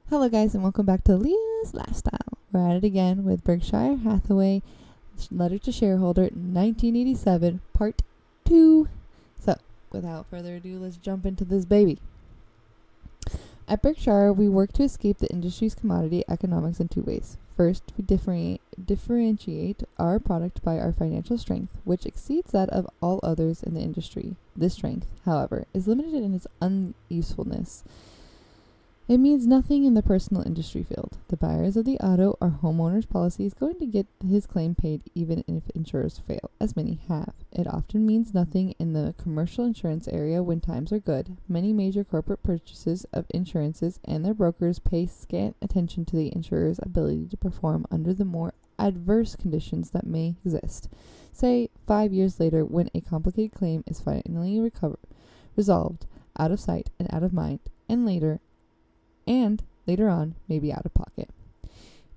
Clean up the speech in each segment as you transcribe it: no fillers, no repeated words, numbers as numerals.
Hello guys and welcome back to Leah's Lifestyle. We're at it again with Berkshire Hathaway, Letter to Shareholder 1987, Part 2. So, without further ado, let's jump into this baby. At Berkshire, we work to escape the industry's commodity economics in two ways. First, we differentiate our product by our financial strength, which exceeds that of all others in the industry. This strength, however, is limited in its unusefulness. It means nothing in the personal industry field. The buyers of the auto or homeowner's policy is going to get his claim paid even if insurers fail, as many have. It often means nothing in the commercial insurance area when times are good. Many major corporate purchases of insurances and their brokers pay scant attention to the insurer's ability to perform under the more adverse conditions that may exist. Say, 5 years later, when a complicated claim is finally resolved, out of sight and out of mind, and later on may be out of pocket.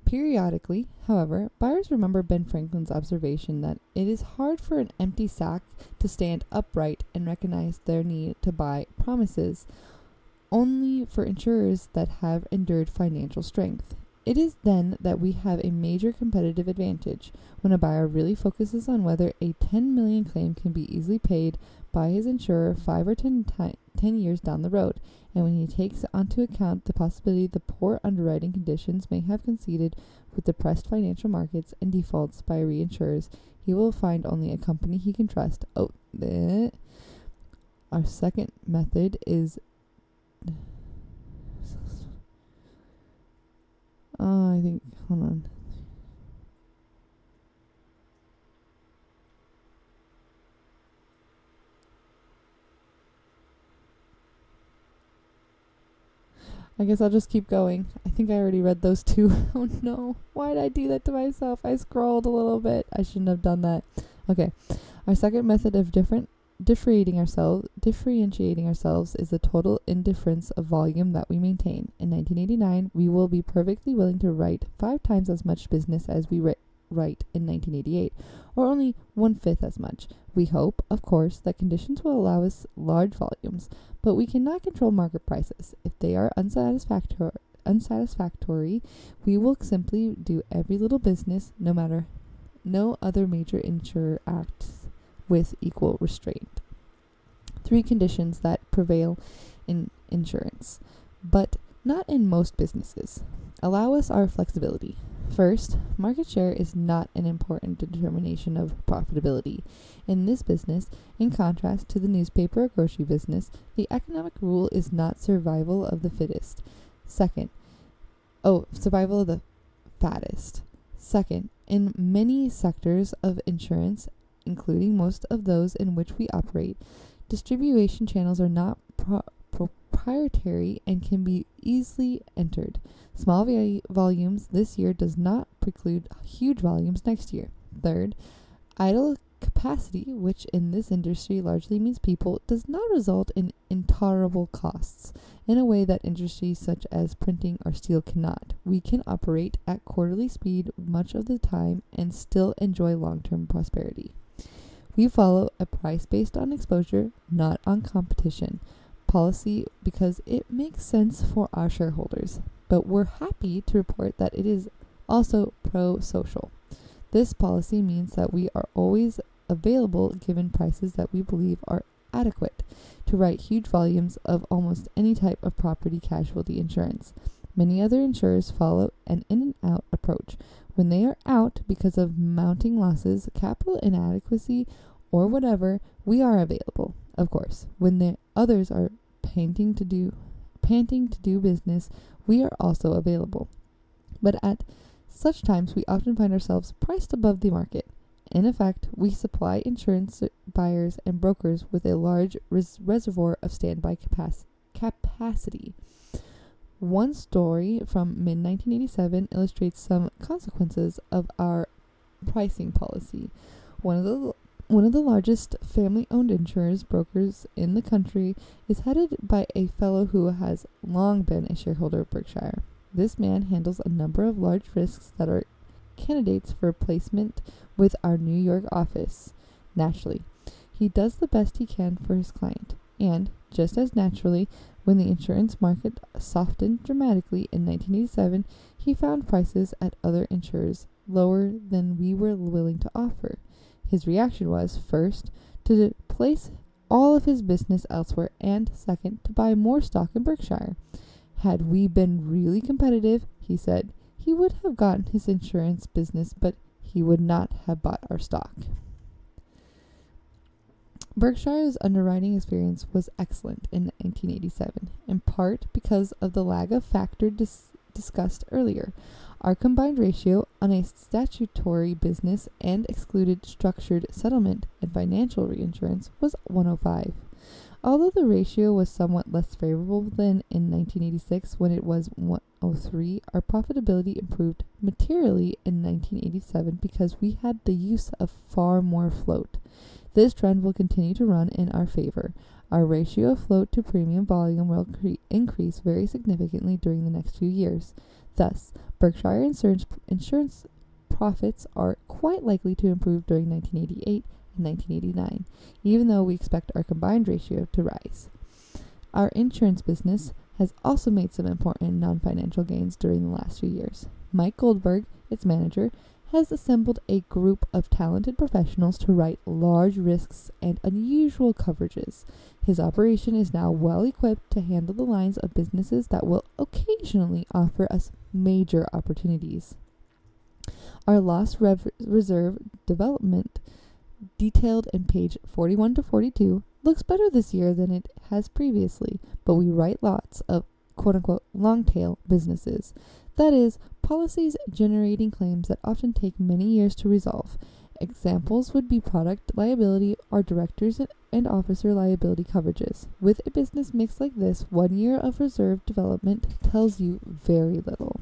Periodically, however, buyers remember Ben Franklin's observation that it is hard for an empty sack to stand upright and recognize their need to buy promises only for insurers that have endured financial strength. It is then that we have a major competitive advantage when a buyer really focuses on whether a $10 million claim can be easily paid by his insurer 5 or 10 years down the road, and when he takes onto account the possibility the poor underwriting conditions may have conceded with depressed financial markets and defaults by reinsurers, he will find only a company he can trust. Our second method is hold on. I guess I'll just keep going. I think I already read those two. Oh no, why did I do that to myself? I scrolled a little bit. I shouldn't have done that. Okay, our second method of differentiating ourselves is the total indifference of volume that we maintain. In 1989, we will be perfectly willing to write 5 times as much business as we write in 1988, or only 1/5 as much. We hope, of course, that conditions will allow us large volumes, but we cannot control market prices. If they are unsatisfactory, we will simply do every little business, no other major insurer acts with equal restraint. 3 conditions that prevail in insurance, but not in most businesses, allow us our flexibility. First, market share is not an important determination of profitability. In this business, in contrast to the newspaper or grocery business, the economic rule is not survival of the fittest. Survival of the fattest. Second, in many sectors of insurance, including most of those in which we operate, distribution channels are not proprietary and can be easily entered. Small volumes this year does not preclude huge volumes next year. Third, idle capacity, which in this industry largely means people, does not result in intolerable costs in a way that industries such as printing or steel cannot. We can operate at quarterly speed much of the time and still enjoy long-term prosperity. We follow a price based on exposure, not on competition policy, because it makes sense for our shareholders. But we're happy to report that it is also pro-social. This policy means that we are always available given prices that we believe are adequate to write huge volumes of almost any type of property casualty insurance. Many other insurers follow an in and out approach. When they are out because of mounting losses, capital inadequacy, or whatever, we are available. Of course, when the others are panting to do business, we are also available. But at such times, we often find ourselves priced above the market. In effect, we supply insurance buyers and brokers with a large reservoir of standby capacity. One story from mid-1987 illustrates some consequences of our pricing policy. One of the largest family-owned insurance brokers in the country is headed by a fellow who has long been a shareholder of Berkshire. This man handles a number of large risks that are candidates for placement with our New York office. Naturally, he does the best he can for his client, and, just as naturally, When the insurance market softened dramatically in 1987, he found prices at other insurers lower than we were willing to offer. His reaction was, first, to place all of his business elsewhere, and second, to buy more stock in Berkshire. Had we been really competitive, he said, he would have gotten his insurance business, but he would not have bought our stock. Berkshire's underwriting experience was excellent in 1987, in part because of the lag of factor discussed earlier. Our combined ratio on a statutory business and excluded structured settlement and financial reinsurance was 105. Although the ratio was somewhat less favorable than in 1986 when it was 103, our profitability improved materially in 1987 because we had the use of far more float. This trend will continue to run in our favor. Our ratio of float to premium volume will increase very significantly during the next few years. Thus, Berkshire insurance profits are quite likely to improve during 1988 and 1989, even though we expect our combined ratio to rise. Our insurance business has also made some important non-financial gains during the last few years. Mike Goldberg, its manager, has assembled a group of talented professionals to write large risks and unusual coverages. His operation is now well equipped to handle the lines of businesses that will occasionally offer us major opportunities. Our loss reserve development, detailed in page 41 to 42, looks better this year than it has previously, but we write lots of quote-unquote long-tail businesses. That is, policies generating claims that often take many years to resolve. Examples would be product liability or directors and officer liability coverages. With a business mix like this, 1 year of reserve development tells you very little.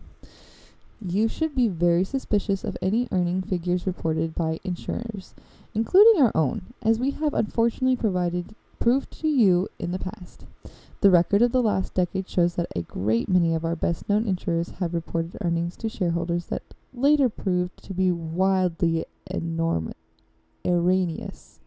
You should be very suspicious of any earning figures reported by insurers, including our own, as we have unfortunately proved to you in the past. The record of the last decade shows that a great many of our best-known insurers have reported earnings to shareholders that later proved to be wildly erroneous.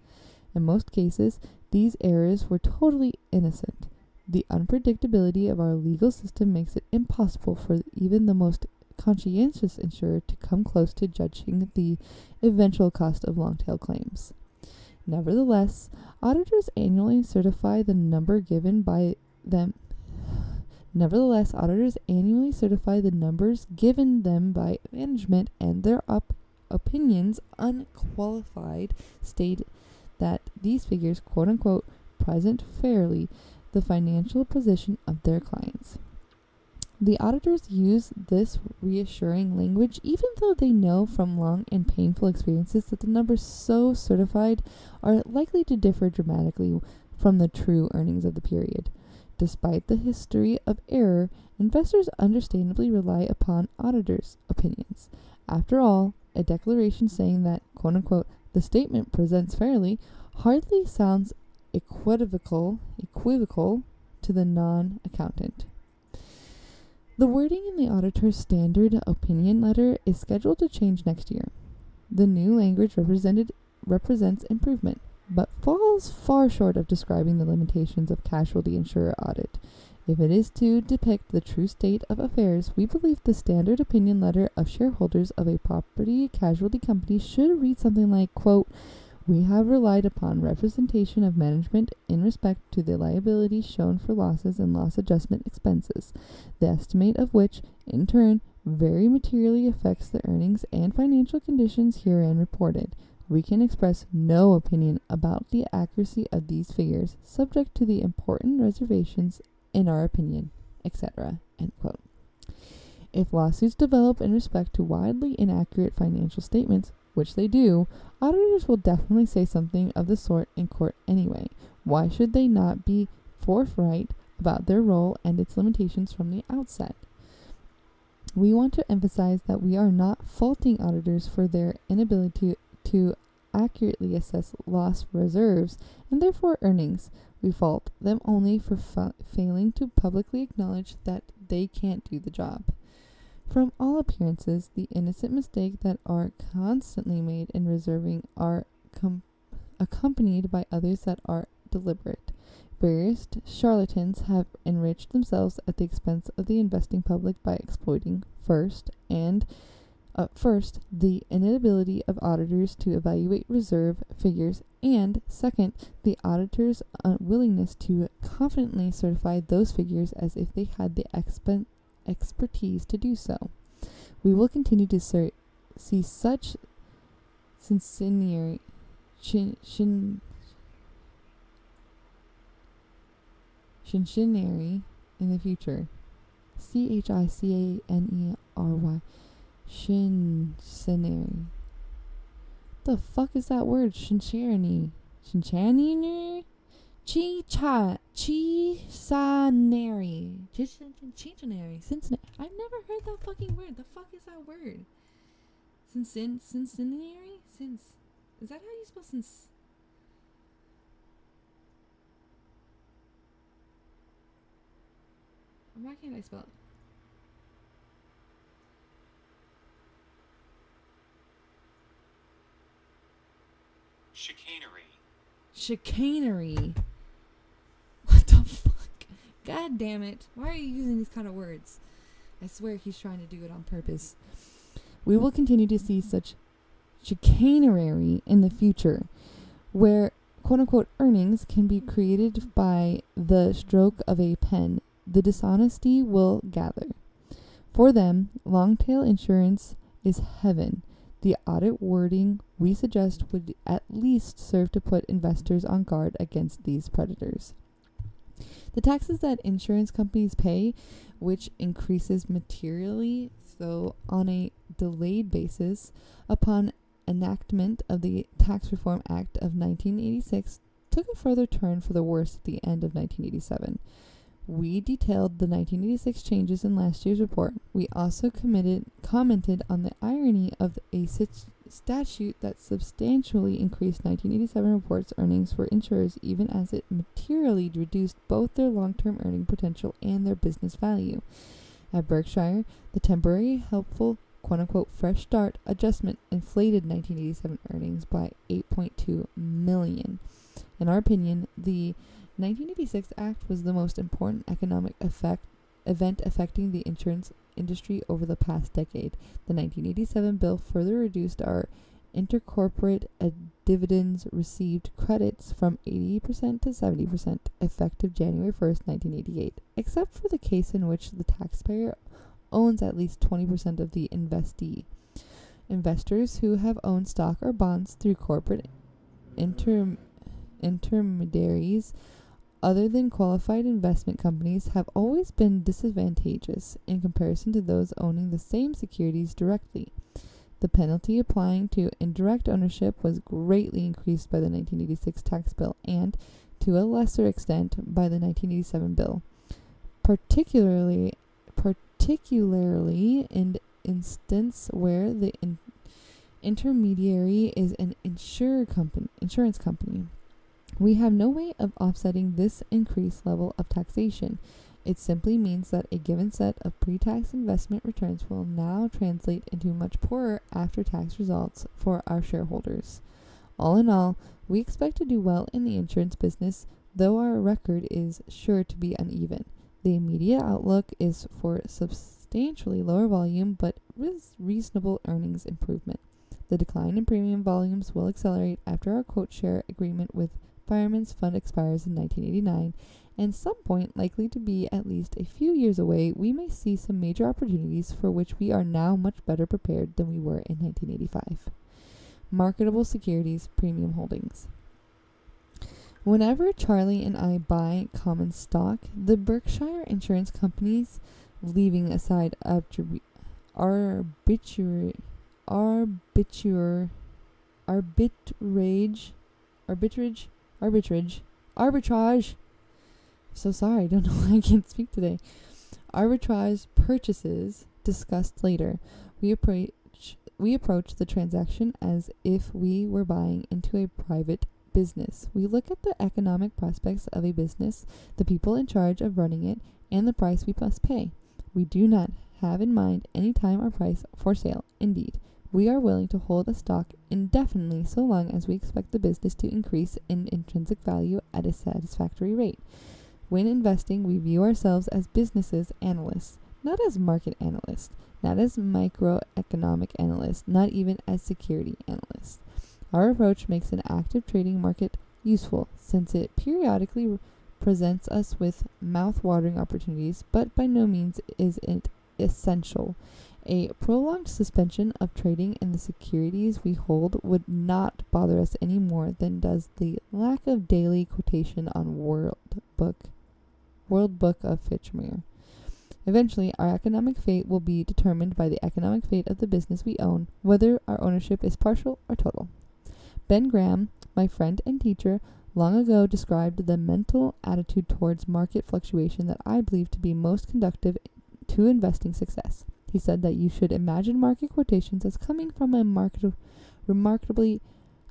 In most cases, these errors were totally innocent. The unpredictability of our legal system makes it impossible for even the most conscientious insurer to come close to judging the eventual cost of long-tail claims. Nevertheless, auditors annually certify the numbers given by them by management, and their opinions, unqualified, state that these figures, quote-unquote, present fairly the financial position of their clients. The auditors use this reassuring language even though they know from long and painful experiences that the numbers so certified are likely to differ dramatically from the true earnings of the period. Despite the history of error, investors understandably rely upon auditors' opinions. After all, a declaration saying that, quote-unquote, the statement presents fairly hardly sounds equivocal to the non-accountant. The wording in the auditor's standard opinion letter is scheduled to change next year. The new language represents improvement, but falls far short of describing the limitations of casualty insurer audit. If it is to depict the true state of affairs, we believe the standard opinion letter of shareholders of a property casualty company should read something like, quote, we have relied upon representation of management in respect to the liability shown for losses and loss adjustment expenses, the estimate of which, in turn, very materially affects the earnings and financial conditions herein reported. We can express no opinion about the accuracy of these figures, subject to the important reservations in our opinion, etc. End quote. If lawsuits develop in respect to widely inaccurate financial statements, which they do, auditors will definitely say something of the sort in court anyway. Why should they not be forthright about their role and its limitations from the outset? We want to emphasize that we are not faulting auditors for their inability to accurately assess loss reserves and therefore earnings. We fault them only for failing to publicly acknowledge that they can't do the job. From all appearances, the innocent mistakes that are constantly made in reserving are accompanied by others that are deliberate. Various charlatans have enriched themselves at the expense of the investing public by exploiting first, the inability of auditors to evaluate reserve figures, and second, the auditors' unwillingness to confidently certify those figures as if they had the expertise to do so. We will continue to see such chicanery in the future. Chicanery. Shinsanary. The fuck is that word? Shinsanary. Chisanary. Cincinnati. I've never heard that fucking word. The fuck is that word? Cincinnati? Is that how you spell Why can't I spell it? Chicanery. What the fuck? God damn it. Why are you using these kind of words? I swear he's trying to do it on purpose. We will continue to see such chicanery in the future, where quote-unquote earnings can be created by the stroke of a pen. The dishonesty will gather. For them, long-tail insurance is heaven. The audit wording we suggest would at least serve to put investors on guard against these predators. The taxes that insurance companies pay, which increases materially, though on a delayed basis, upon enactment of the Tax Reform Act of 1986, took a further turn for the worse at the end of 1987. We detailed the 1986 changes in last year's report. We also commented on the irony of a statute that substantially increased 1987 report's earnings for insurers, even as it materially reduced both their long-term earning potential and their business value. At Berkshire, the temporary helpful quote-unquote fresh start adjustment inflated 1987 earnings by $8.2 million. In our opinion, the 1986 Act was the most important economic event affecting the insurance industry over the past decade. The 1987 bill further reduced our intercorporate dividends received credits from 80% to 70% effective January 1st, 1988, except for the case in which the taxpayer owns at least 20% of the investee. Investors who have owned stock or bonds through corporate intermediaries other than qualified investment companies have always been disadvantageous in comparison to those owning the same securities directly. The penalty applying to indirect ownership was greatly increased by the 1986 tax bill and, to a lesser extent, by the 1987 bill, particularly in instance where the intermediary is an insurance company. We have no way of offsetting this increased level of taxation. It simply means that a given set of pre-tax investment returns will now translate into much poorer after-tax results for our shareholders. All in all, we expect to do well in the insurance business, though our record is sure to be uneven. The immediate outlook is for substantially lower volume, but reasonable earnings improvement. The decline in premium volumes will accelerate after our quote share agreement with Fireman's Fund expires in 1989, and some point likely to be at least a few years away, we may see some major opportunities for which we are now much better prepared than we were in 1985. Marketable securities premium holdings. Whenever Charlie and I buy common stock, the Berkshire Insurance Companies, leaving aside arbitrage. So sorry, I don't know why I can't speak today. Arbitrage purchases discussed later. We approach the transaction as if we were buying into a private business. We look at the economic prospects of a business, the people in charge of running it, and the price we must pay. We do not have in mind any time or price for sale. Indeed, We are willing to hold a stock indefinitely so long as we expect the business to increase in intrinsic value at a satisfactory rate. When investing, we view ourselves as businesses analysts, not as market analysts, not as microeconomic analysts, not even as security analysts. Our approach makes an active trading market useful, since it periodically presents us with mouth-watering opportunities, but by no means is it essential. A prolonged suspension of trading in the securities we hold would not bother us any more than does the lack of daily quotation on World Book of Fitchmere. Eventually, our economic fate will be determined by the economic fate of the business we own, whether our ownership is partial or total. Ben Graham, my friend and teacher, long ago described the mental attitude towards market fluctuation that I believe to be most conducive to investing success. He said that you should imagine market quotations as coming from a remarkably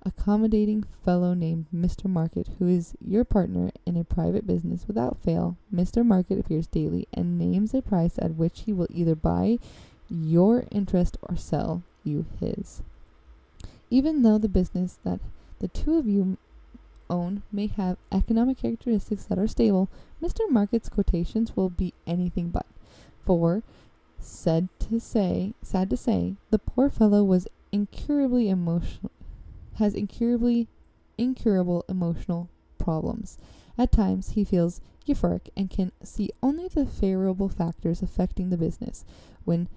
accommodating fellow named Mr. Market, who is your partner in a private business. Without fail, Mr. Market appears daily and names a price at which he will either buy your interest or sell you his. Even though the business that the two of you own may have economic characteristics that are stable, Mr. Market's quotations will be anything but. For, sad to say, the poor fellow has incurable emotional problems. At times he feels euphoric and can see only the favorable factors affecting the business. When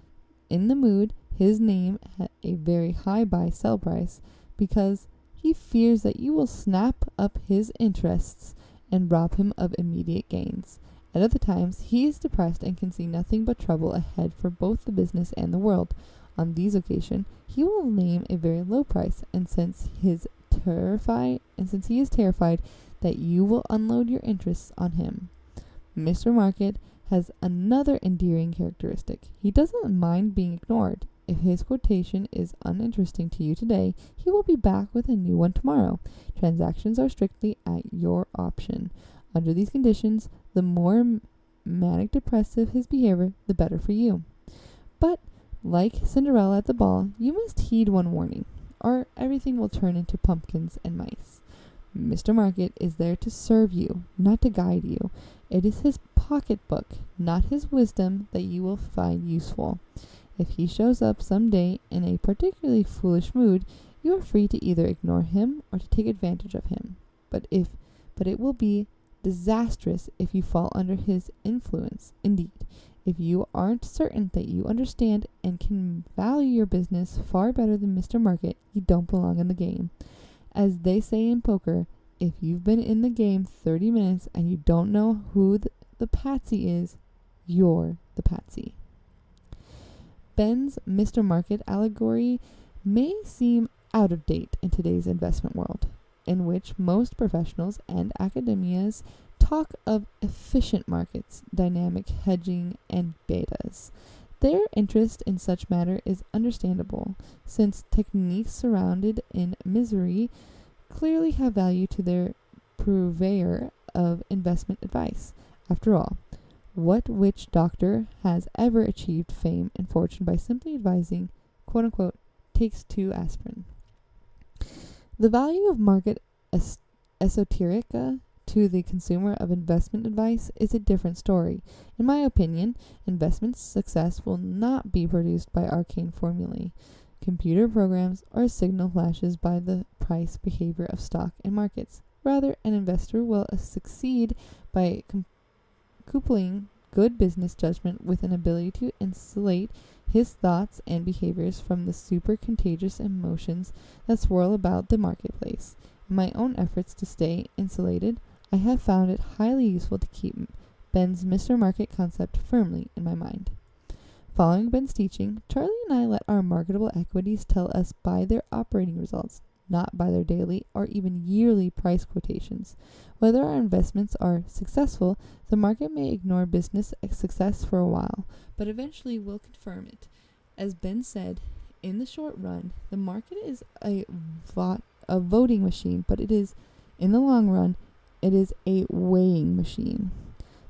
in the mood, his name at a very high buy-sell price, because he fears that you will snap up his interests and rob him of immediate gains. At other times, he is depressed and can see nothing but trouble ahead for both the business and the world. On these occasions, he will name a very low price, and since he is terrified that you will unload your interests on him. Mr. Market has another endearing characteristic. He doesn't mind being ignored. If his quotation is uninteresting to you today, he will be back with a new one tomorrow. Transactions are strictly at your option. Under these conditions, the more manic depressive his behavior, the better for you. But, like Cinderella at the ball, you must heed one warning, or everything will turn into pumpkins and mice. Mr. Market is there to serve you, not to guide you. It is his pocketbook, not his wisdom, that you will find useful. If he shows up some day in a particularly foolish mood, you are free to either ignore him or to take advantage of him. But it will be disastrous if you fall under his influence. Indeed, if you aren't certain that you understand and can value your business far better than Mr. Market, you don't belong in the game. As they say in poker, if you've been in the game 30 minutes and you don't know who the patsy is, you're the patsy. Ben's Mr. Market allegory may seem out of date in today's investment world, in which most professionals and academias talk of efficient markets, dynamic hedging, and betas. Their interest in such matter is understandable, since techniques surrounded in misery clearly have value to their purveyor of investment advice. After all, what witch doctor has ever achieved fame and fortune by simply advising, quote-unquote, takes 2 aspirin? The value of market esoterica to the consumer of investment advice is a different story. In my opinion, investment success will not be produced by arcane formulae, computer programs, or signal flashes by the price behavior of stock and markets. Rather, an investor will succeed by coupling good business judgment with an ability to insulate his thoughts and behaviors from the super contagious emotions that swirl about the marketplace. In my own efforts to stay insulated, I have found it highly useful to keep Ben's Mr. Market concept firmly in my mind. Following Ben's teaching, Charlie and I let our marketable equities tell us by their operating results, not by their daily or even yearly price quotations. Whether our investments are successful, the market may ignore business success for a while, but eventually will confirm it. As Ben said, in the short run, the market is a voting machine, but in the long run, it is a weighing machine.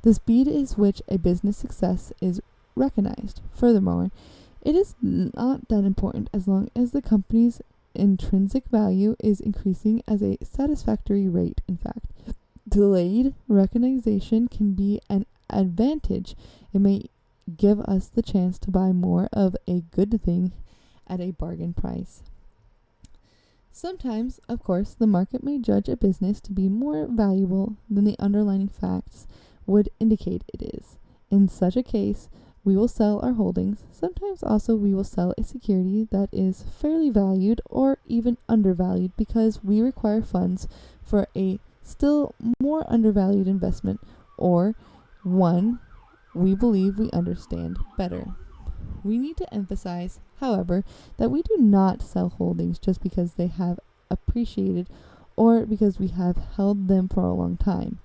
The speed is which a business success is recognized. Furthermore, It is not that important as long as the company's intrinsic value is increasing at a satisfactory rate. In fact, delayed recognition can be an advantage. It may give us the chance to buy more of a good thing at a bargain price. Sometimes, of course, the market may judge a business to be more valuable than the underlying facts would indicate it is. In such a case, we will sell our holdings. Sometimes also we will sell a security that is fairly valued or even undervalued because we require funds for a still more undervalued investment, or one we believe we understand better. We need to emphasize, however, that we do not sell holdings just because they have appreciated or because we have held them for a long time.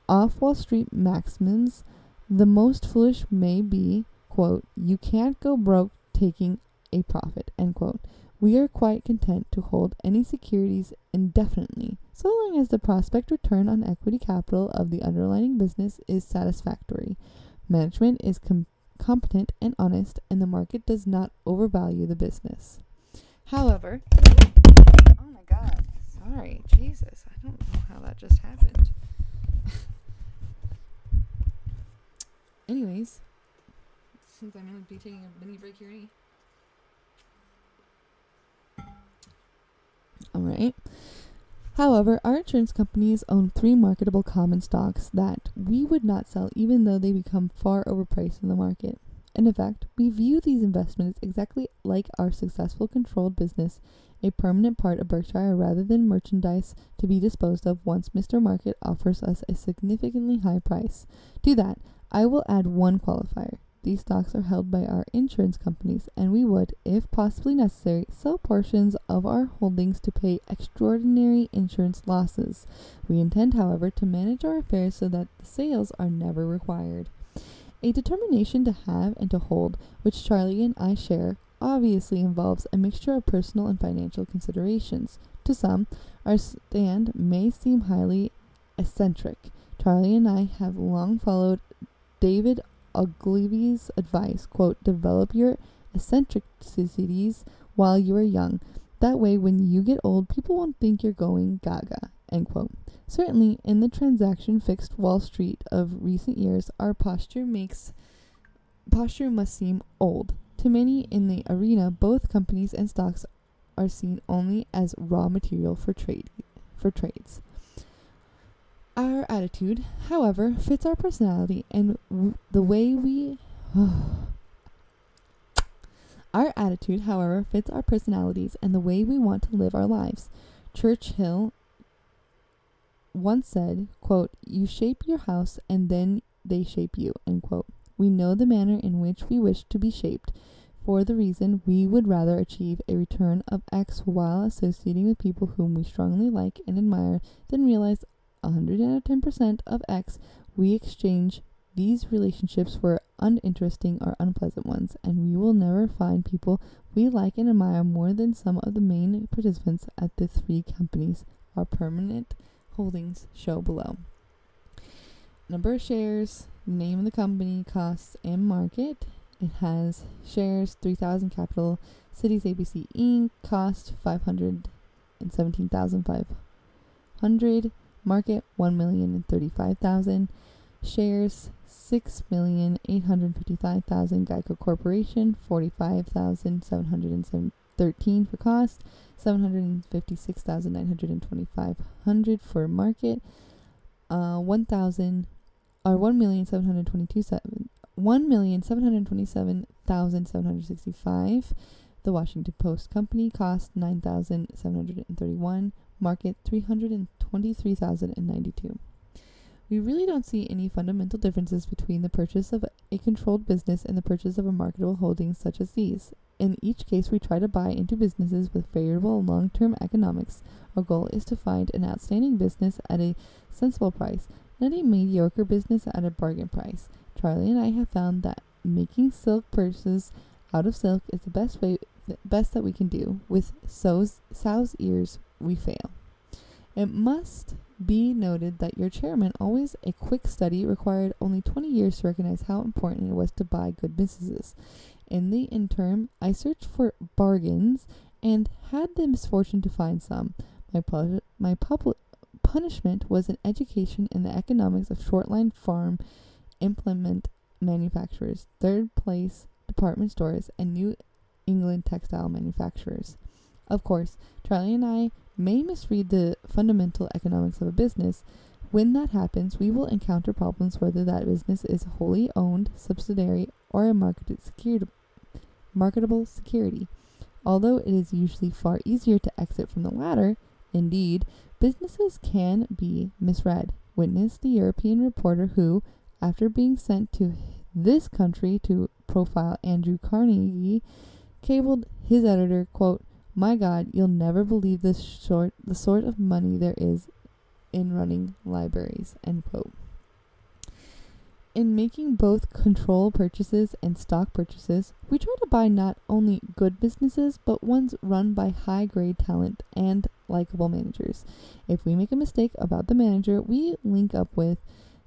Off Wall Street maxims, the most foolish may be, quote, "You can't go broke taking a profit," end quote. We are quite content to hold any securities indefinitely, so long as the prospect return on equity capital of the underlying business is satisfactory. Management is competent and honest, and the market does not overvalue the business. However, oh my God, sorry, Jesus, I don't know how that just happened. Anyways, since I'm going to be taking a mini break here. Alright. However, our insurance companies own 3 marketable common stocks that we would not sell even though they become far overpriced in the market. In effect, we view these investments exactly like our successful controlled business, a permanent part of Berkshire rather than merchandise to be disposed of once Mr. Market offers us a significantly high price. To that, I will add one qualifier. These stocks are held by our insurance companies, and we would, if possibly necessary, sell portions of our holdings to pay extraordinary insurance losses. We intend, however, to manage our affairs so that the sales are never required. A determination to have and to hold, which Charlie and I share, obviously involves a mixture of personal and financial considerations. To some, our stand may seem highly eccentric. Charlie and I have long followed David Ogilvy's advice, quote, "Develop your eccentricities while you are young. That way, when you get old, people won't think you're going gaga," end quote. Certainly, in the transaction-fixed Wall Street of recent years, our posture must seem old. To many in the arena, both companies and stocks are seen only as raw material for trades. Our attitude, however, fits our personality and the way we Our attitude, however, fits our personalities and the way we want to live our lives. Churchill once said, quote, "You shape your house and then they shape you," end quote. We know the manner in which we wish to be shaped. For the reason we would rather achieve a return of X while associating with people whom we strongly like and admire than realize 110% of X, we exchange these relationships for uninteresting or unpleasant ones, and we will never find people we like and admire more than some of the main participants at the 3 companies our permanent holdings show below. Number of shares, name of the company, costs, and market. It has shares 3,000, capital, Cities ABC Inc., cost 517,500, market 1,035,000, shares 6,855,000, Geico Corporation 45,713 for cost, 756,925 for market, 1,727,765. The Washington Post Company cost 9,731, market 323,092. We really don't see any fundamental differences between the purchase of a controlled business and the purchase of a marketable holdings such as these. In each case, we try to buy into businesses with favorable long-term economics. Our goal is to find an outstanding business at a sensible price, not a mediocre business at a bargain price. Charlie and I have found that making silk purses out of silk is the best that we can do. With sow's ears, we fail. It must be noted that your chairman always a quick study required only 20 years to recognize how important it was to buy good businesses. In the interim, I searched for bargains and had the misfortune to find some. My punishment was an education in the economics of short-line farm implement manufacturers, third-place department stores, and New England textile manufacturers. Of course, Charlie and I may misread the fundamental economics of a business. When that happens, we will encounter problems whether that business is wholly owned, subsidiary, or a marketable security. Although it is usually far easier to exit from the latter, indeed, businesses can be misread. Witness the European reporter who, after being sent to this country to profile Andrew Carnegie, cabled his editor, quote, "My God, you'll never believe the sort of money there is in running libraries," end quote. In making both control purchases and stock purchases, we try to buy not only good businesses, but ones run by high-grade talent and likable managers. If we make a mistake about the manager we link up with,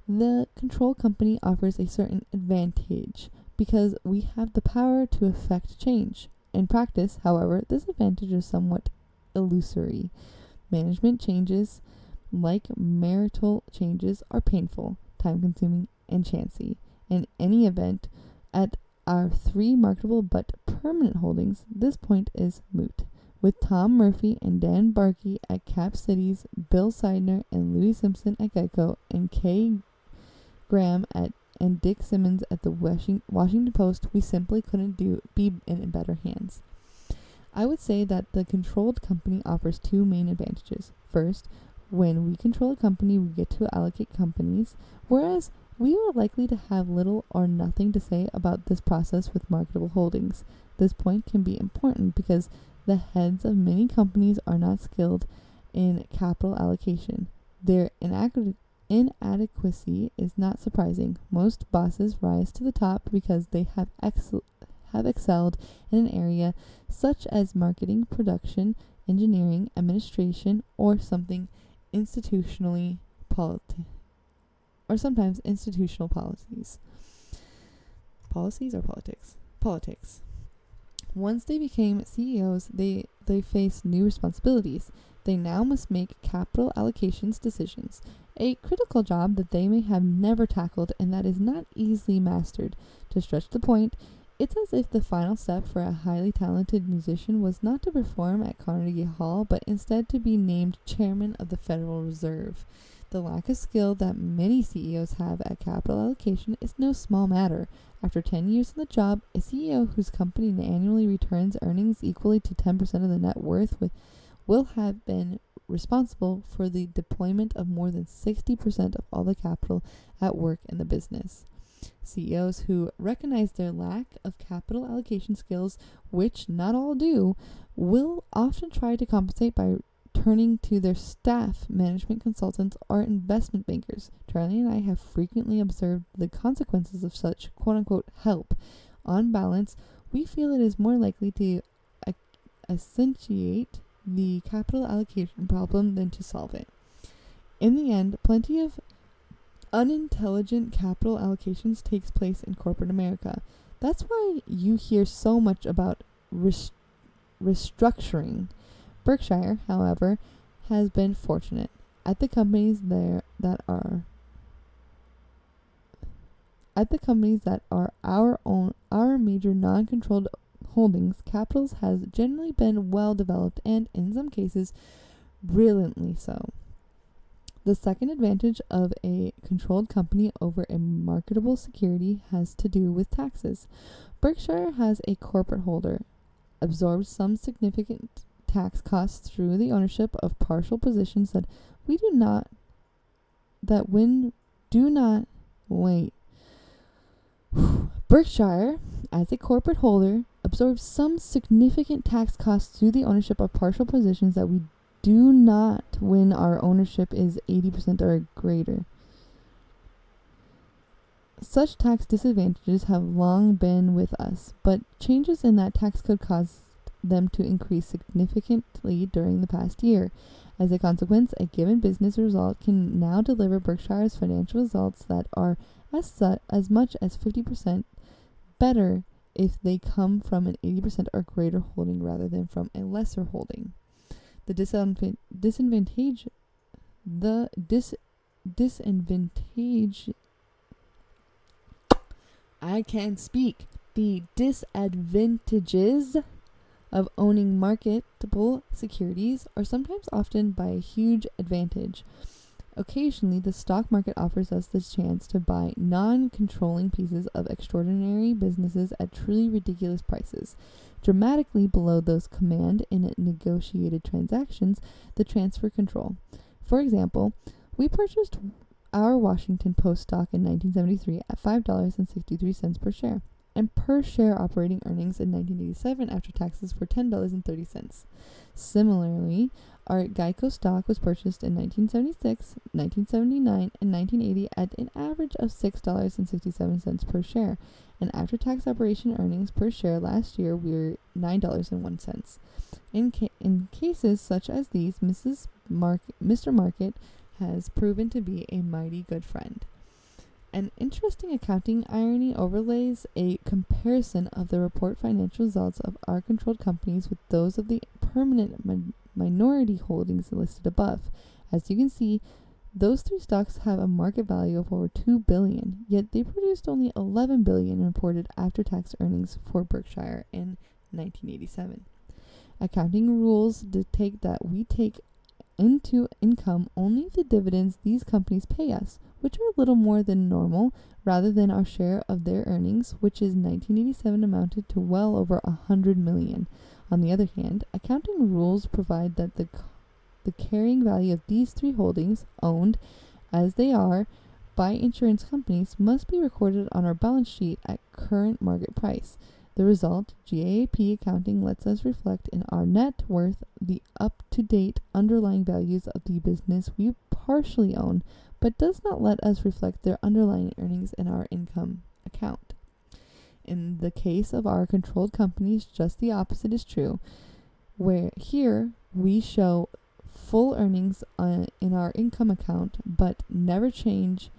the control company offers a certain advantage because we have the power to effect change. In practice, however, this advantage is somewhat illusory. Management changes, like marital changes, are painful, time-consuming, and chancy. In any event, at our 3 marketable but permanent holdings, this point is moot. With Tom Murphy and Dan Barkey at Cap Cities, Bill Seidner and Louis Simpson at Geico, and Kay Graham and Dick Simmons at the Washington Post, we simply couldn't be in better hands. I would say that the controlled company offers 2 main advantages. First, when we control a company, we get to allocate companies, whereas we are likely to have little or nothing to say about this process with marketable holdings. This point can be important because the heads of many companies are not skilled in capital allocation. Their inadequacy is not surprising. Most bosses rise to the top because they have excelled in an area such as marketing, production, engineering, administration, or something institutionally sometimes institutional policies. Policies or politics? Politics. Once they became CEOs, they face new responsibilities. They now must make capital allocations decisions, a critical job that they may have never tackled and that is not easily mastered. To stretch the point, it's as if the final step for a highly talented musician was not to perform at Carnegie Hall, but instead to be named chairman of the Federal Reserve. The lack of skill that many CEOs have at capital allocation is no small matter. After 10 years in the job, a CEO whose company annually returns earnings equally to 10% of the net worth will have been responsible for the deployment of more than 60% of all the capital at work in the business. CEOs who recognize their lack of capital allocation skills, which not all do, will often try to compensate by turning to their staff, management consultants, or investment bankers. Charlie and I have frequently observed the consequences of such quote-unquote help. On balance, we feel it is more likely to accentuate the capital allocation problem than to solve it. In the end, plenty of unintelligent capital allocations takes place in corporate America. That's why you hear so much about restructuring. Berkshire, however, has been fortunate. At the companies that are our major non-controlled holdings, capitals has generally been well developed and, in some cases, brilliantly so. The second advantage of a controlled company over a marketable security has to do with taxes. Berkshire, has a corporate holder, absorbs some significant tax costs through the ownership of partial positions that Berkshire, as a corporate holder, absorbs some significant tax costs through the ownership of partial positions that we do not when our ownership is 80% or greater. Such tax disadvantages have long been with us, but changes in that tax code caused them to increase significantly during the past year. As a consequence, a given business result can now deliver Berkshire's financial results that are as much as 50% better if they come from an 80% or greater holding rather than from a lesser holding. The disadvantage I can't speak. The disadvantages of owning marketable securities are sometimes often by a huge advantage. Occasionally, the stock market offers us the chance to buy non-controlling pieces of extraordinary businesses at truly ridiculous prices, dramatically below those commanded in negotiated transactions that transfer control. For example, we purchased our Washington Post stock in 1973 at $5.63 per share, and per share operating earnings in 1987 after taxes were $10.30. Similarly, our Geico stock was purchased in 1976, 1979, and 1980 at an average of $6.67 per share, and after-tax operation earnings per share last year were $9.01. In cases such as these, Mr. Market has proven to be a mighty good friend. An interesting accounting irony overlays a comparison of the report financial results of our controlled companies with those of the permanent minority holdings listed above. As you can see, those three stocks have a market value of over $2 billion, yet they produced only $11 billion in reported after-tax earnings for Berkshire in 1987. Accounting rules dictate that we take into income only the dividends these companies pay us, which are little more than normal, rather than our share of their earnings, which in 1987 amounted to well over $100 million. On the other hand, accounting rules provide that the carrying value of these three holdings, owned as they are by insurance companies, must be recorded on our balance sheet at current market price. The result, GAAP accounting lets us reflect in our net worth the up-to-date underlying values of the business we partially own, but does not let us reflect their underlying earnings in our income account. In the case of our controlled companies, just the opposite is true, where here we show full earnings in our income account, but never change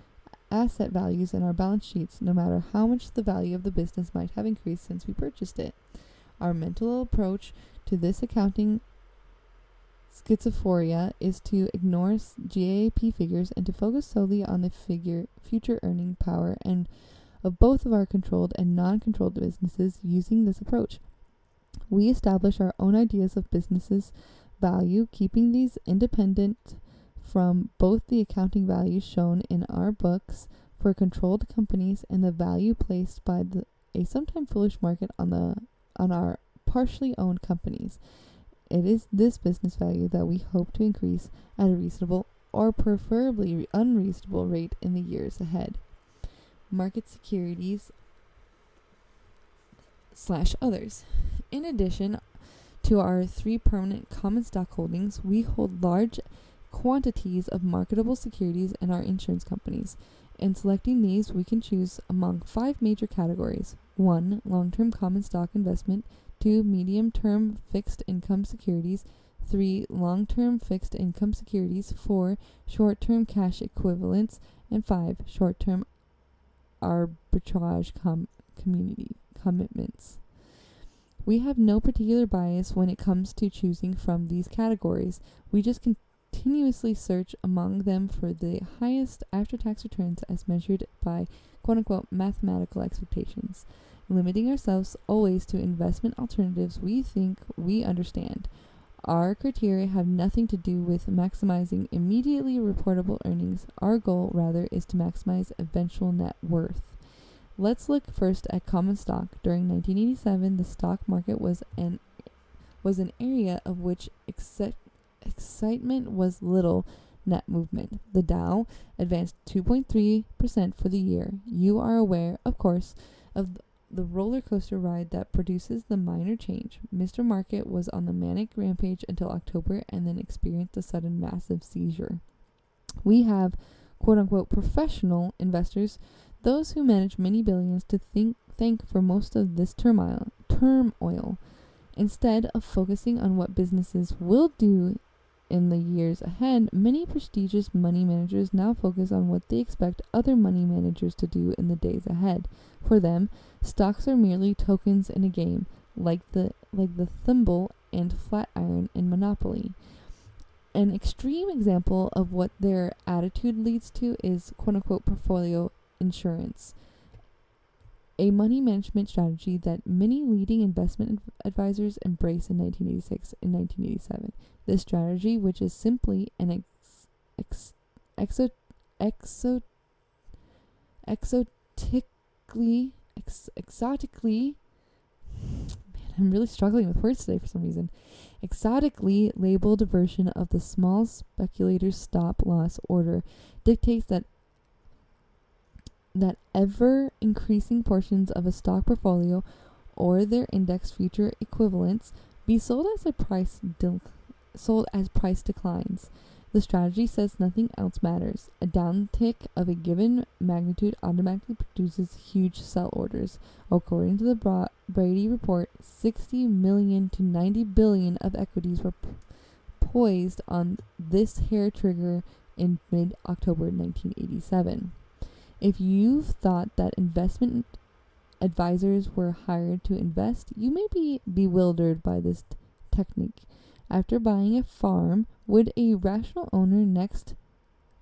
asset values in our balance sheets, no matter how much the value of the business might have increased since we purchased it. Our mental approach to this accounting schizophrenia is to ignore GAAP figures and to focus solely on the future earning power and of both of our controlled and non-controlled businesses. Using this approach, we establish our own ideas of businesses' value, keeping these independent from both the accounting values shown in our books for controlled companies and the value placed by a sometimes foolish market on our partially owned companies. It is this business value that we hope to increase at a reasonable or preferably unreasonable rate in the years ahead. Market securities / others. In addition to our three permanent common stock holdings, we hold large quantities of marketable securities in our insurance companies. In selecting these, we can choose among 5 major categories. 1. Long-term common stock investment. 2. Medium-term fixed income securities. 3. Long-term fixed income securities. 4. Short-term cash equivalents. And 5. Short-term arbitrage commitments. We have no particular bias when it comes to choosing from these categories. We just continuously search among them for the highest after-tax returns as measured by quote-unquote mathematical expectations, limiting ourselves always to investment alternatives we think we understand. Our criteria have nothing to do with maximizing immediately reportable earnings. Our goal, rather, is to maximize eventual net worth. Let's look first at common stock. During 1987, the stock market was an area of which excitement was little net movement. The Dow advanced 2.3% for the year. You are aware, of course, of the roller coaster ride that produces the minor change. Mr. Market was on the manic rampage until October and then experienced a sudden massive seizure. We have quote-unquote professional investors, those who manage many billions, to thank for most of this turmoil. Instead of focusing on what businesses will do In the years ahead, many prestigious money managers now focus on what they expect other money managers to do in the days ahead. For them, stocks are merely tokens in a game, like the thimble and flatiron in Monopoly. An extreme example of what their attitude leads to is quote-unquote portfolio insurance, a money management strategy that many leading investment advisors embraced in 1986 and 1987. This strategy, which is simply an exotically, man, I'm really struggling with words today for some reason, exotically labeled version of the small speculator's stop-loss order, dictates that ever increasing portions of a stock portfolio or their index future equivalents be sold as price declines. The strategy says nothing else matters. A downtick of a given magnitude automatically produces huge sell orders. According to the Brady report, 60 million to 90 billion of equities were poised on this hair trigger in mid-October 1987. If you've thought that investment advisors were hired to invest, you may be bewildered by this technique. After buying a farm, would a rational owner next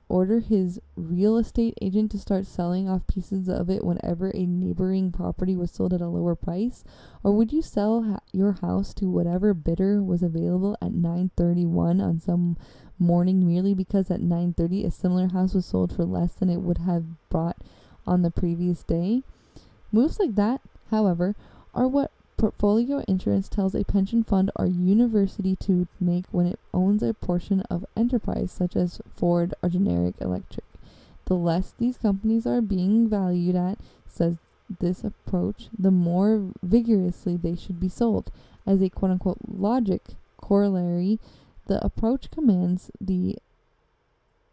order his real estate agent to start selling off pieces of it whenever a neighboring property was sold at a lower price? Or would you sell your house to whatever bidder was available at 9:31 on some morning merely because at 9:30 a similar house was sold for less than it would have brought on the previous day? Moves like that, however, are what portfolio insurance tells a pension fund or university to make when it owns a portion of enterprise such as Ford or Generic Electric. The less these companies are being valued at, says this approach, the more vigorously they should be sold. As a quote-unquote logic corollary, the approach commands the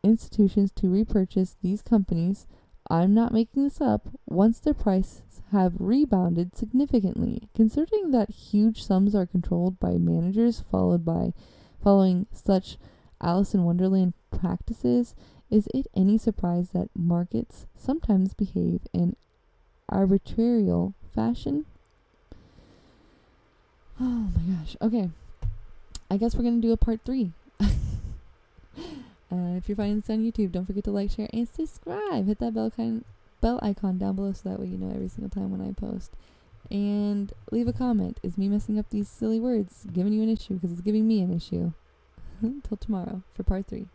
institutions to repurchase these companies, I'm not making this up, once their prices have rebounded significantly. Considering that huge sums are controlled by managers following such Alice in Wonderland practices, is it any surprise that markets sometimes behave in arbitrarial fashion? Oh my gosh. Okay. I guess we're going to do a part 3. If you're finding this on YouTube, don't forget to like, share, and subscribe. Hit that bell icon down below so that way you know every single time when I post. And leave a comment. Is me messing up these silly words giving you an issue? Because it's giving me an issue. Until tomorrow for part 3.